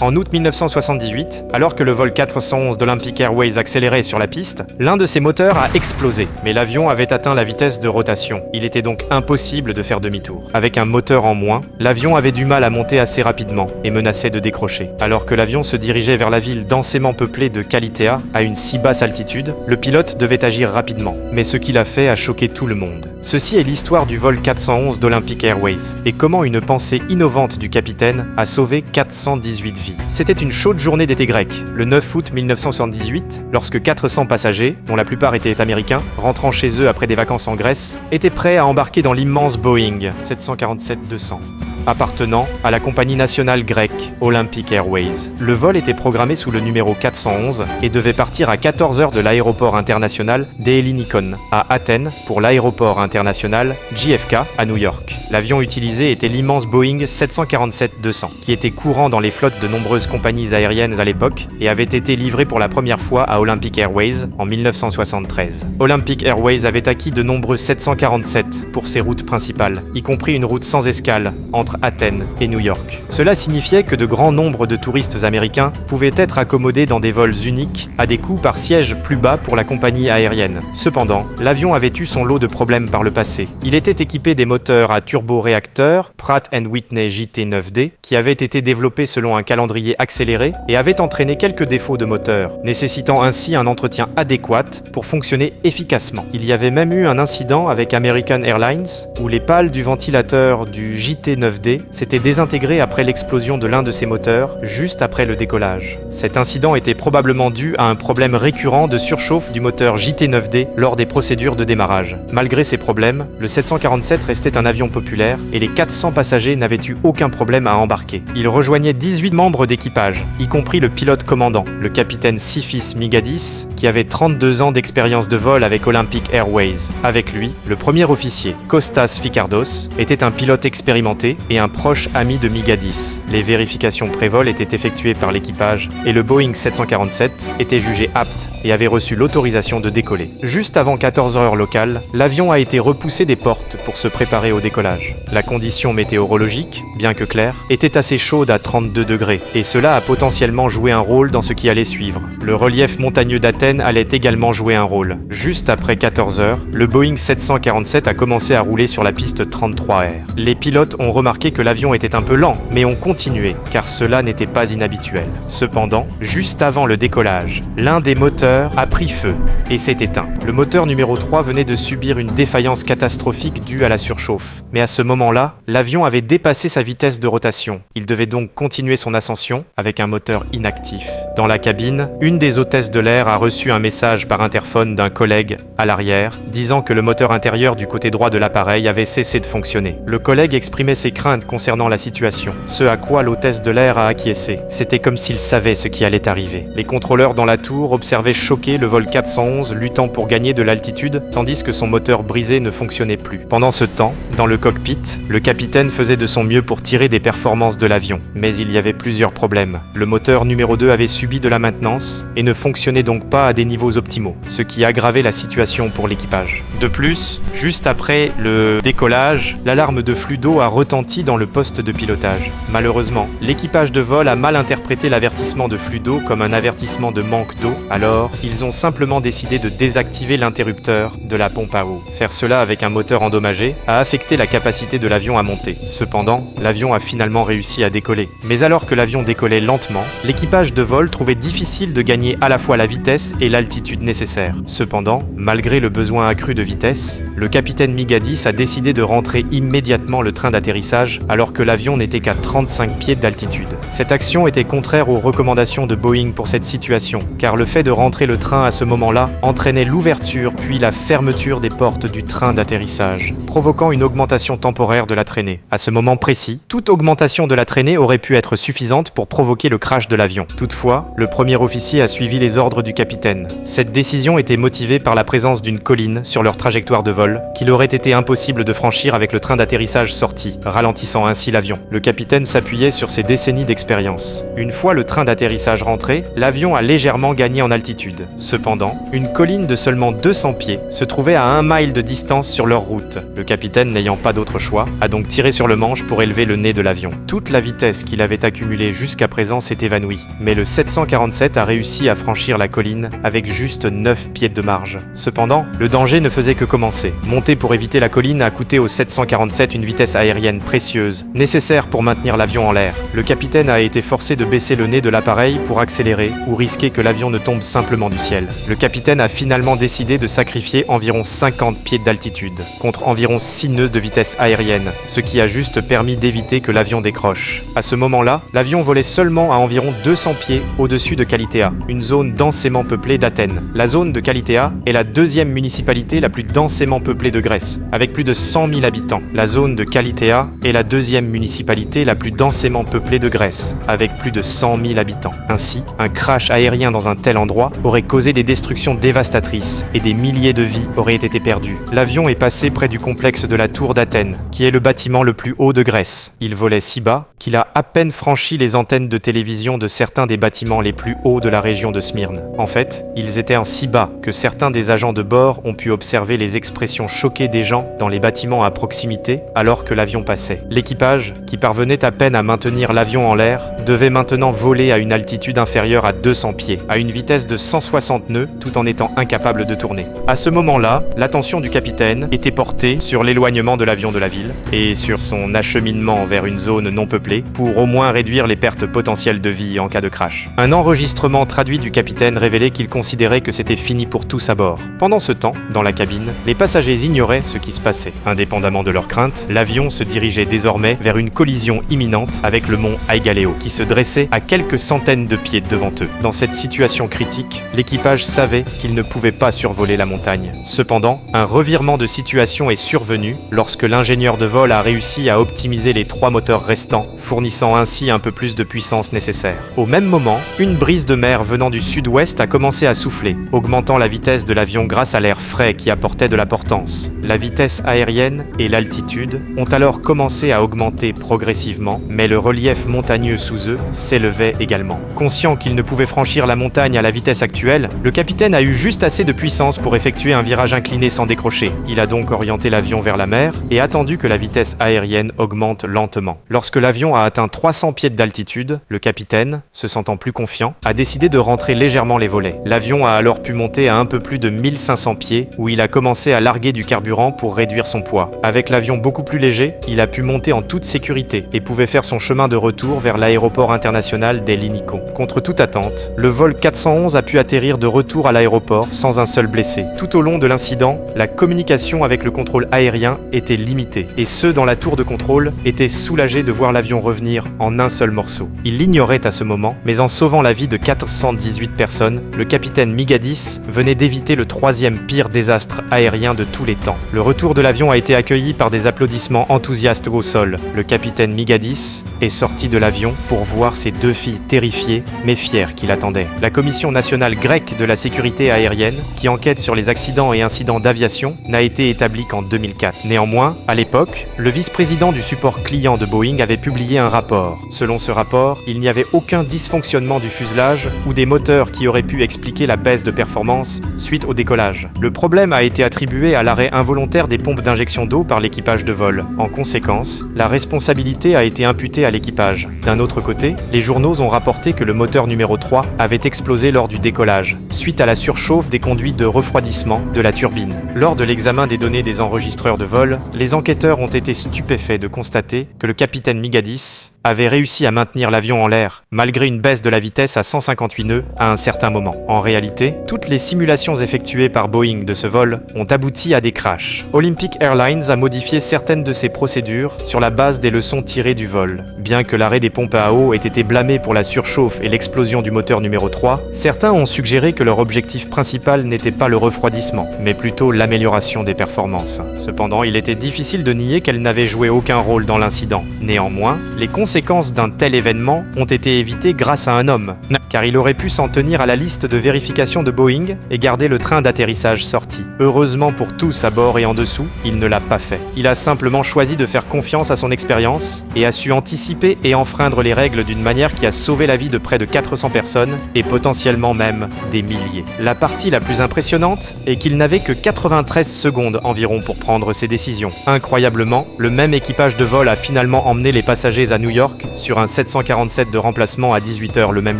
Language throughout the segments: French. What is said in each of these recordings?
En août 1978, alors que le vol 411 d'Olympic Airways accélérait sur la piste, l'un de ses moteurs a explosé, mais l'avion avait atteint la vitesse de rotation. Il était donc impossible de faire demi-tour. Avec un moteur en moins, l'avion avait du mal à monter assez rapidement et menaçait de décrocher. Alors que l'avion se dirigeait vers la ville densément peuplée de Kalitea, à une si basse altitude, le pilote devait agir rapidement. Mais ce qu'il a fait a choqué tout le monde. Ceci est l'histoire du vol 411 d'Olympic Airways, et comment une pensée innovante du capitaine a sauvé 418 vies. C'était une chaude journée d'été grec, le 9 août 1978, lorsque 400 passagers, dont la plupart étaient américains, rentrant chez eux après des vacances en Grèce, étaient prêts à embarquer dans l'immense Boeing 747-200. Appartenant à la compagnie nationale grecque Olympic Airways. Le vol était programmé sous le numéro 411 et devait partir à 14h de l'aéroport international d'Hellinikon à Athènes pour l'aéroport international JFK à New York. L'avion utilisé était l'immense Boeing 747-200, qui était courant dans les flottes de nombreuses compagnies aériennes à l'époque et avait été livré pour la première fois à Olympic Airways en 1973. Olympic Airways avait acquis de nombreux 747 pour ses routes principales, y compris une route sans escale entre Athènes et New York. Cela signifiait que de grands nombres de touristes américains pouvaient être accommodés dans des vols uniques à des coûts par siège plus bas pour la compagnie aérienne. Cependant, l'avion avait eu son lot de problèmes par le passé. Il était équipé des moteurs à turboréacteurs Pratt & Whitney JT9D qui avaient été développés selon un calendrier accéléré et avaient entraîné quelques défauts de moteur, nécessitant ainsi un entretien adéquat pour fonctionner efficacement. Il y avait même eu un incident avec American Airlines où les pales du ventilateur du JT9D s'était désintégré après l'explosion de l'un de ses moteurs, juste après le décollage. Cet incident était probablement dû à un problème récurrent de surchauffe du moteur JT9D lors des procédures de démarrage. Malgré ces problèmes, le 747 restait un avion populaire et les 400 passagers n'avaient eu aucun problème à embarquer. Il rejoignait 18 membres d'équipage, y compris le pilote commandant, le capitaine Sifis Migadis, qui avait 32 ans d'expérience de vol avec Olympic Airways. Avec lui, le premier officier, Kostas Fikardos, était un pilote expérimenté et un proche ami de Migadis. Les vérifications pré-vol étaient effectuées par l'équipage et le Boeing 747 était jugé apte et avait reçu l'autorisation de décoller. Juste avant 14h locale, l'avion a été repoussé des portes pour se préparer au décollage. La condition météorologique, bien que claire, était assez chaude à 32 degrés et cela a potentiellement joué un rôle dans ce qui allait suivre. Le relief montagneux d'Athènes allait également jouer un rôle. Juste après 14h, le Boeing 747 a commencé à rouler sur la piste 33R. Les pilotes ont remarqué que l'avion était un peu lent, mais ont continué, car cela n'était pas inhabituel. Cependant, juste avant le décollage, l'un des moteurs a pris feu et s'est éteint. Le moteur numéro 3 venait de subir une défaillance catastrophique due à la surchauffe. Mais à ce moment-là, l'avion avait dépassé sa vitesse de rotation. Il devait donc continuer son ascension avec un moteur inactif. Dans la cabine, une des hôtesses de l'air a reçu un message par interphone d'un collègue à l'arrière, disant que le moteur intérieur du côté droit de l'appareil avait cessé de fonctionner. Le collègue exprimait ses craintes concernant la situation, ce à quoi l'hôtesse de l'air a acquiescé. C'était comme s'il savait ce qui allait arriver. Les contrôleurs dans la tour observaient choqués le vol 411 luttant pour gagner de l'altitude, tandis que son moteur brisé ne fonctionnait plus. Pendant ce temps, dans le cockpit, le capitaine faisait de son mieux pour tirer des performances de l'avion. Mais il y avait plusieurs problèmes. Le moteur numéro 2 avait subi de la maintenance et ne fonctionnait donc pas à des niveaux optimaux, ce qui aggravait la situation pour l'équipage. De plus, juste après le décollage, l'alarme de flux d'eau a retenti dans le poste de pilotage. Malheureusement, l'équipage de vol a mal interprété l'avertissement de flux d'eau comme un avertissement de manque d'eau, alors ils ont simplement décidé de désactiver l'interrupteur de la pompe à eau. Faire cela avec un moteur endommagé a affecté la capacité de l'avion à monter. Cependant, l'avion a finalement réussi à décoller. Mais alors que l'avion décollait lentement, l'équipage de vol trouvait difficile de gagner à la fois la vitesse et l'altitude nécessaires. Cependant, malgré le besoin accru de vitesse, le capitaine Migadis a décidé de rentrer immédiatement le train d'atterrissage alors que l'avion n'était qu'à 35 pieds d'altitude. Cette action était contraire aux recommandations de Boeing pour cette situation, car le fait de rentrer le train à ce moment-là entraînait l'ouverture puis la fermeture des portes du train d'atterrissage, provoquant une augmentation temporaire de la traînée. À ce moment précis, toute augmentation de la traînée aurait pu être suffisante pour provoquer le crash de l'avion. Toutefois, le premier officier a suivi les ordres du capitaine. Cette décision était motivée par la présence d'une colline sur leur trajectoire de vol, qu'il aurait été impossible de franchir avec le train d'atterrissage sorti, ralentissant ralentissant ainsi l'avion. Le capitaine s'appuyait sur ses décennies d'expérience. Une fois le train d'atterrissage rentré, l'avion a légèrement gagné en altitude. Cependant, une colline de seulement 200 pieds se trouvait à 1 mile de distance sur leur route. Le capitaine, n'ayant pas d'autre choix, a donc tiré sur le manche pour élever le nez de l'avion. Toute la vitesse qu'il avait accumulée jusqu'à présent s'est évanouie, mais le 747 a réussi à franchir la colline avec juste 9 pieds de marge. Cependant, le danger ne faisait que commencer. Monter pour éviter la colline a coûté au 747 une vitesse aérienne précieuse, nécessaire pour maintenir l'avion en l'air. Le capitaine a été forcé de baisser le nez de l'appareil pour accélérer ou risquer que l'avion ne tombe simplement du ciel. Le capitaine a finalement décidé de sacrifier environ 50 pieds d'altitude, contre environ 6 nœuds de vitesse aérienne, ce qui a juste permis d'éviter que l'avion décroche. À ce moment-là, l'avion volait seulement à environ 200 pieds au-dessus de Kalitea, une zone densément peuplée d'Athènes. La zone de Kalitea est la deuxième municipalité la plus densément peuplée de Grèce, avec plus de 100 000 habitants. La zone de Kalitea est la deuxième municipalité la plus densément peuplée de Grèce, avec plus de 100 000 habitants. Ainsi, un crash aérien dans un tel endroit aurait causé des destructions dévastatrices et des milliers de vies auraient été perdues. L'avion est passé près du complexe de la Tour d'Athènes, qui est le bâtiment le plus haut de Grèce. Il volait si bas qu'il a à peine franchi les antennes de télévision de certains des bâtiments les plus hauts de la région de Smyrne. En fait, ils étaient en si bas que certains des agents de bord ont pu observer les expressions choquées des gens dans les bâtiments à proximité alors que l'avion passait. L'équipage, qui parvenait à peine à maintenir l'avion en l'air, devait maintenant voler à une altitude inférieure à 200 pieds, à une vitesse de 160 nœuds, tout en étant incapable de tourner. À ce moment-là, l'attention du capitaine était portée sur l'éloignement de l'avion de la ville et sur son acheminement vers une zone non peuplée pour au moins réduire les pertes potentielles de vie en cas de crash. Un enregistrement traduit du capitaine révélait qu'il considérait que c'était fini pour tous à bord. Pendant ce temps, dans la cabine, les passagers ignoraient ce qui se passait. Indépendamment de leurs craintes, l'avion se dirigeait désormais vers une collision imminente avec le mont Aigaleo, qui se dressait à quelques centaines de pieds devant eux. Dans cette situation critique, l'équipage savait qu'il ne pouvait pas survoler la montagne. Cependant, un revirement de situation est survenu lorsque l'ingénieur de vol a réussi à optimiser les 3 moteurs restants, fournissant ainsi un peu plus de puissance nécessaire. Au même moment, une brise de mer venant du sud-ouest a commencé à souffler, augmentant la vitesse de l'avion grâce à l'air frais qui apportait de la portance. La vitesse aérienne et l'altitude ont alors commencé à augmenter progressivement, mais le relief montagneux sous eux s'élevait également. Conscient qu'il ne pouvait franchir la montagne à la vitesse actuelle, le capitaine a eu juste assez de puissance pour effectuer un virage incliné sans décrocher. Il a donc orienté l'avion vers la mer et attendu que la vitesse aérienne augmente lentement. Lorsque l'avion a atteint 300 pieds d'altitude, le capitaine, se sentant plus confiant, a décidé de rentrer légèrement les volets. L'avion a alors pu monter à un peu plus de 1500 pieds, où il a commencé à larguer du carburant pour réduire son poids. Avec l'avion beaucoup plus léger, il a pu monter en toute sécurité et pouvait faire son chemin de retour vers l'aéroport international d'Elliniko. Contre toute attente, le vol 411 a pu atterrir de retour à l'aéroport sans un seul blessé. Tout au long de l'incident, la communication avec le contrôle aérien était limitée, et ceux dans la tour de contrôle étaient soulagés de voir l'avion revenir en un seul morceau. Ils l'ignoraient à ce moment, mais en sauvant la vie de 418 personnes, le capitaine Migadis venait d'éviter le 3e pire désastre aérien de tous les temps. Le retour de l'avion a été accueilli par des applaudissements enthousiastes au sol. Le capitaine Migadis est sorti de l'avion pour voir ses 2 filles terrifiées mais fières qui l'attendaient. La Commission nationale grecque de la sécurité aérienne, qui enquête sur les accidents et incidents d'aviation, n'a été établie qu'en 2004. Néanmoins, à l'époque, le vice-président du support client de Boeing avait publié un rapport. Selon ce rapport, il n'y avait aucun dysfonctionnement du fuselage ou des moteurs qui auraient pu expliquer la baisse de performance suite au décollage. Le problème a été attribué à l'arrêt involontaire des pompes d'injection d'eau par l'équipage de vol. En conséquence, la responsabilité a été imputée à l'équipage. D'un autre côté, les journaux ont rapporté que le moteur numéro 3 avait explosé lors du décollage, suite à la surchauffe des conduits de refroidissement de la turbine. Lors de l'examen des données des enregistreurs de vol, les enquêteurs ont été stupéfaits de constater que le capitaine Migadis avait réussi à maintenir l'avion en l'air, malgré une baisse de la vitesse à 158 nœuds à un certain moment. En réalité, toutes les simulations effectuées par Boeing de ce vol ont abouti à des crashs. Olympic Airlines a modifié certaines de ses procédures sur la base des leçons tirées du vol, Bien que l'arrêt des pompes à eau ait été blâmé pour la surchauffe et l'explosion du moteur numéro 3, certains ont suggéré que leur objectif principal n'était pas le refroidissement, mais plutôt l'amélioration des performances. Cependant, il était difficile de nier qu'elle n'avait joué aucun rôle dans l'incident. Néanmoins, les conséquences d'un tel événement ont été évitées grâce à un homme, car il aurait pu s'en tenir à la liste de vérification de Boeing et garder le train d'atterrissage sorti. Heureusement pour tous à bord et en dessous, il ne l'a pas fait. Il a simplement choisi de faire confiance à son expérience et a su anticiper et enfreindre les règles d'une manière qui a sauvé la vie de près de 400 personnes et potentiellement même des milliers. La partie la plus impressionnante est qu'il n'avait que 93 secondes environ pour prendre ses décisions. Incroyablement, le même équipage de vol a finalement emmené les passagers à New York sur un 747 de remplacement à 18h le même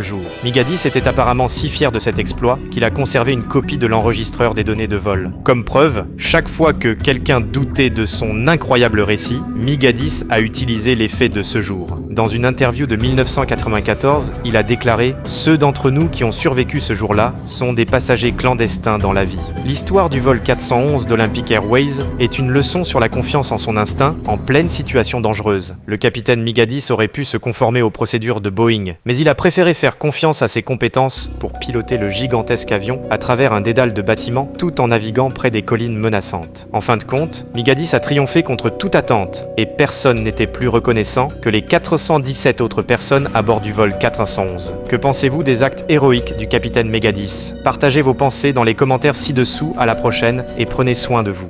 jour. Migadis était apparemment si fier de cet exploit qu'il a conservé une copie de l'enregistreur des données de vol. Comme preuve, chaque fois que quelqu'un doutait de son incroyable récit, Migadis a utilisé les faits de ce jour. Dans une interview de 1994, il a déclaré « Ceux d'entre nous qui ont survécu ce jour-là sont des passagers clandestins dans la vie ». L'histoire du vol 411 d'Olympic Airways est une leçon sur la confiance en son instinct en pleine situation dangereuse. Le capitaine Migadis aurait pu se conformer aux procédures de Boeing, mais il a préféré faire confiance à ses compétences pour piloter le gigantesque avion à travers un dédale de bâtiments tout en naviguant près des collines menaçantes. En fin de compte, Migadis a triomphé contre toute attente et personne n'était plus reconnaissant que les 417 autres personnes à bord du vol 411. Que pensez-vous des actes héroïques du capitaine Migadis? Partagez vos pensées dans les commentaires ci-dessous, à la prochaine et prenez soin de vous.